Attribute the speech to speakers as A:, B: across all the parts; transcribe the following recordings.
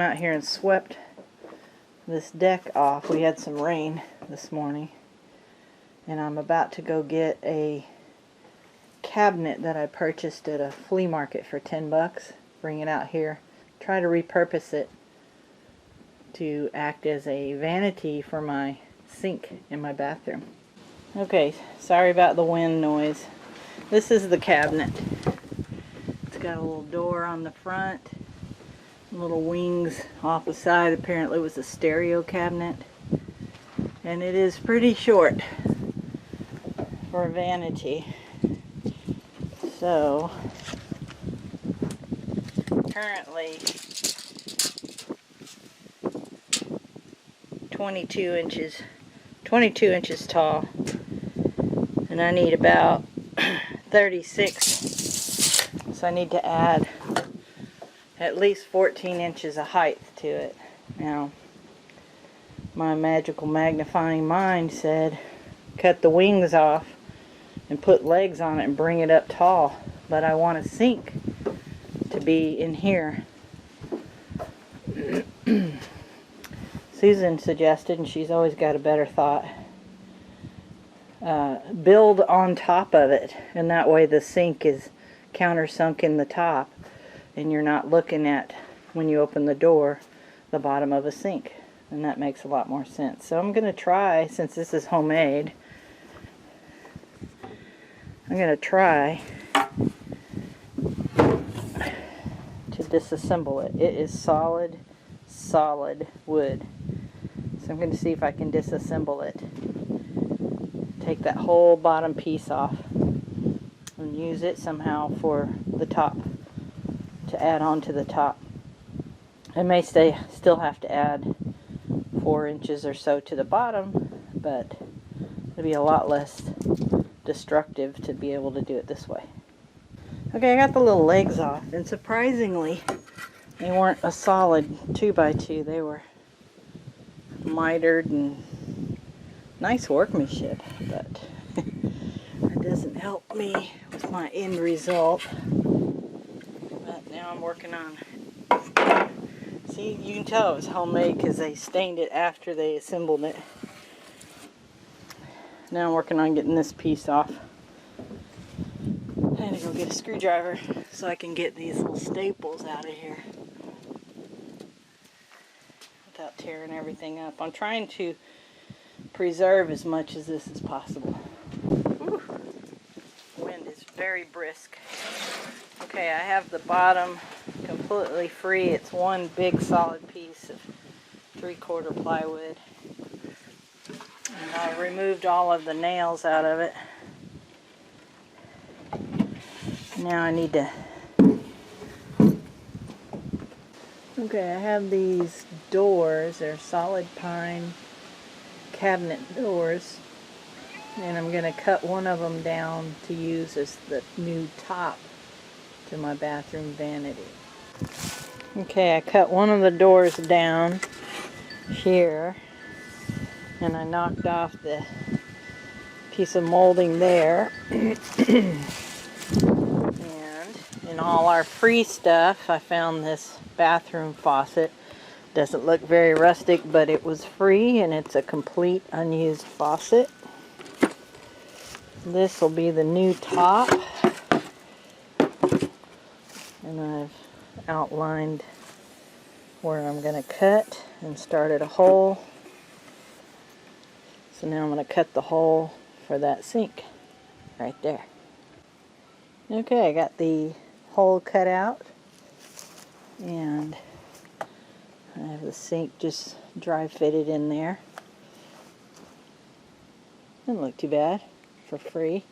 A: come out here and swept this deck off. We had some rain this morning, and I'm about to go get a cabinet that I purchased at a flea market for 10 bucks. Bring it out here, try to repurpose it to act as a vanity for my sink in my bathroom. Okay, sorry about the wind noise. This is the cabinet. It's got a little door on the front, little wings off the side. Apparently it was a stereo cabinet, and it is pretty short for a vanity. So currently 22 inches tall, and I need about 36, so I need to add at least 14 inches of height to it. Now my magical magnifying mind said cut the wings off and put legs on it and bring it up tall, but I want a sink to be in here. Susan suggested, and she's always got a better thought, build on top of it, and that way the sink is countersunk in the top and you're not looking at, when you open the door, the bottom of a sink, and that makes a lot more sense. So I'm going to try, since this is homemade, I'm going to try to disassemble it. It is solid wood. So I'm going to see if I can disassemble it. Take that whole bottom piece off and use it somehow for the top, to add on to the top. I may still have to add 4 inches or so to the bottom, but it'll be a lot less destructive to be able to do it this way. Okay, I got the little legs off, and surprisingly they weren't a solid 2x2. They were mitered and nice workmanship, but that doesn't help me with my end result. But now I'm working on, see, you can tell it was homemade because they stained it after they assembled it. Now I'm working on getting this piece off. I had to go get a screwdriver so I can get these little staples out of here without tearing everything up. I'm trying to preserve as much as this is possible. Whew. Wind is very brisk. Okay, I have the bottom completely free. It's one big solid piece of 3/4 plywood. And I removed all of the nails out of it. Now I need to... Okay, I have these doors. They're solid pine cabinet doors, and I'm going to cut one of them down to use as the new top to my bathroom vanity. Okay, I cut one of the doors down here, and I knocked off the piece of molding there. And in all our free stuff, I found this bathroom faucet. Doesn't look very rustic, but it was free, and it's a complete unused faucet. This will be the new top, and I've outlined where I'm going to cut and started a hole. So now I'm going to cut the hole for that sink right there. Okay, I got the hole cut out, and I have the sink just dry fitted in there. Doesn't look too bad for free.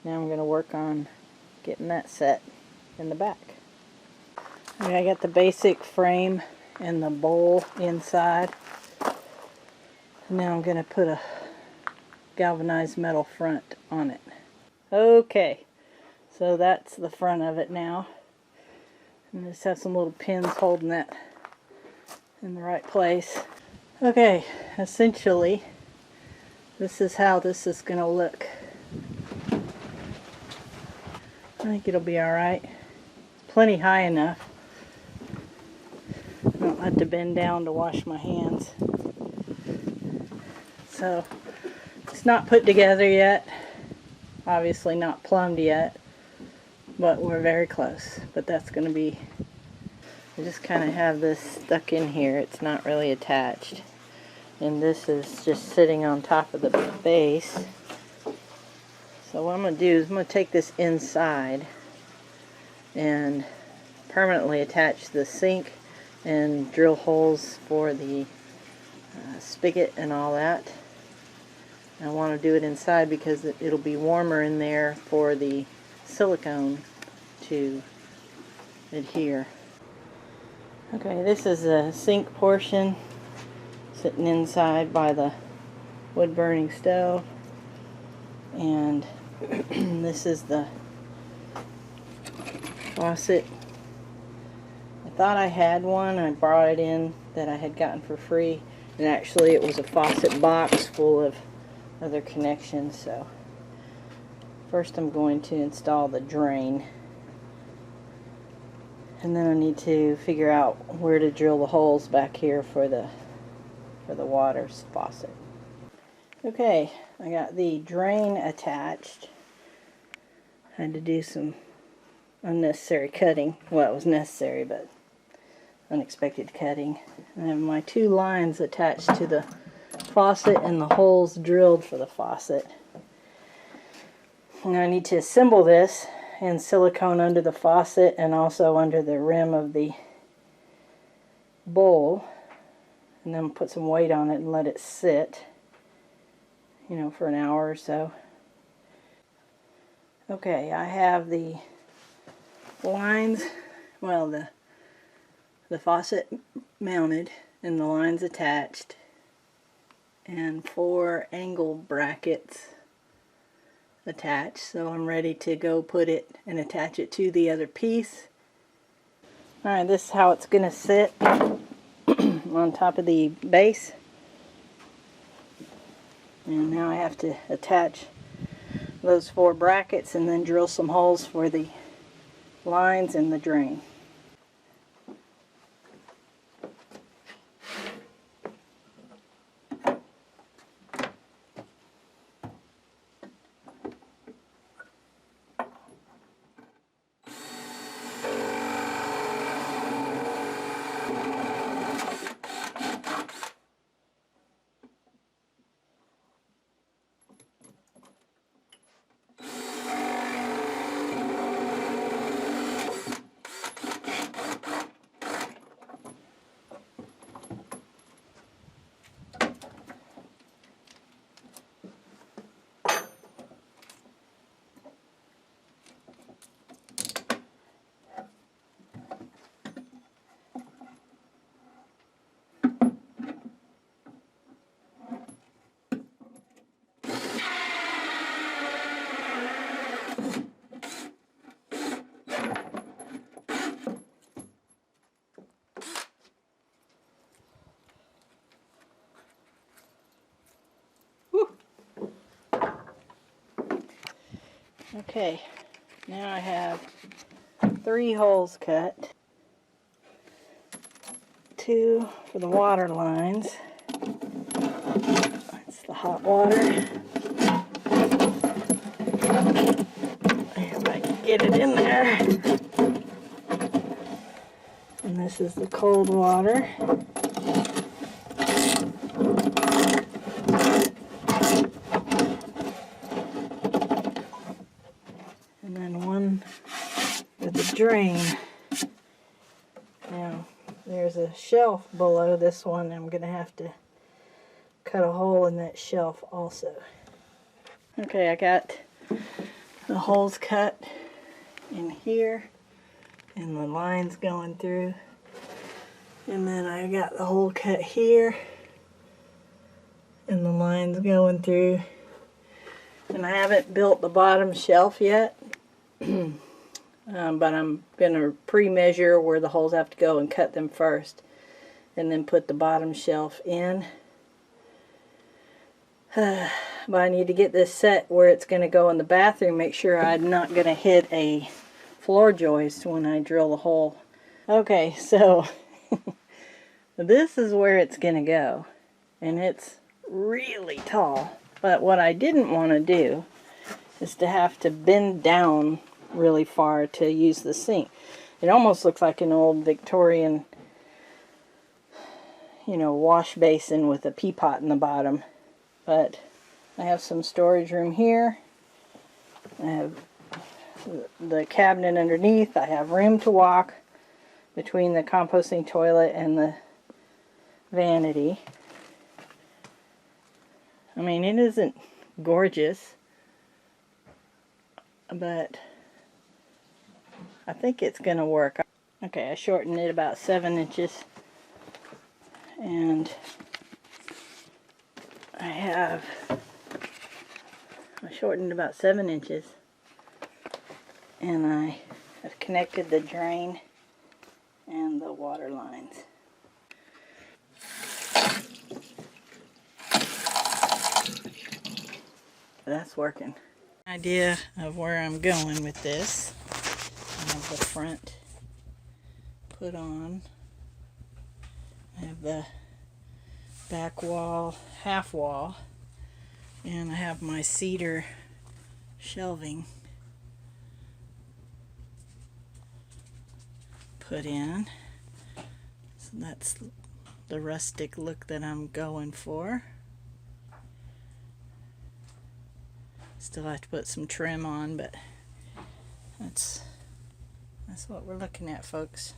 A: Now I'm going to work on getting that set in the back. Okay, I got the basic frame and the bowl inside. Now I'm going to put a galvanized metal front on it. Okay, so that's the front of it now. And I just have some little pins holding that in the right place. Okay, essentially this is how this is going to look. I think it'll be alright. Plenty high enough. I don't I had to bend down to wash my hands. So it's not put together yet. Obviously not plumbed yet, but we're very close. But that's going to be, I just kind of have this stuck in here. It's not really attached. And this is just sitting on top of the base. So what I'm going to do is I'm going to take this inside and permanently attach the sink and drill holes for the spigot and all that. I want to do it inside because it'll be warmer in there for the silicone to adhere. Okay, this is a sink portion sitting inside by the wood burning stove, and this is the faucet. I thought I had one. I brought it in that I had gotten for free, and actually it was a faucet box full of other connections. So first I'm going to install the drain, and then I need to figure out where to drill the holes back here for the water faucet. Okay, I got the drain attached. I had to do some unnecessary cutting. Well, it was necessary, but unexpected cutting. And I have my two lines attached to the faucet and the holes drilled for the faucet. And I need to assemble this in silicone under the faucet and also under the rim of the bowl. And then put some weight on it and let it sit, you know, for an hour or so. Okay, I have the lines, well, the faucet mounted and the lines attached, and 4 angle brackets attached. So I'm ready to go put it and attach it to the other piece. Alright, this is how it's going to sit on top of the base. And now I have to attach those 4 brackets and then drill some holes for the lines and the drain. Okay, now I have 3 holes cut. 2 for the water lines. That's the hot water. If I can get it in there. And this is the cold water. And then one for the drain. Now, there's a shelf below this one. I'm going to have to cut a hole in that shelf also. Okay, I got the holes cut in here and the lines going through. And then I got the hole cut here and the lines going through. And I haven't built the bottom shelf yet. But I'm going to pre-measure where the holes have to go and cut them first, and then put the bottom shelf in. But I need to get this set where it's going to go in the bathroom. Make sure I'm not going to hit a floor joist when I drill the hole. Okay, so This is where it's gonna go, and it's really tall. But what I didn't want to do is to have to bend down really far to use the sink. It almost looks like an old Victorian, you know, wash basin with a peapot in the bottom. But I have some storage room here. I have the cabinet underneath. I have room to walk between the composting toilet and the vanity. I mean, it isn't gorgeous, but I think it's going to work. Okay, I shortened it about 7 inches, and I shortened about 7 inches, and I have connected the drain and the water lines. That's working. Idea of where I'm going with this. I have the front put on. I have the back wall, half wall, and I have my cedar shelving put in. So that's the rustic look that I'm going for. Still have to put some trim on, but that's what we're looking at, folks.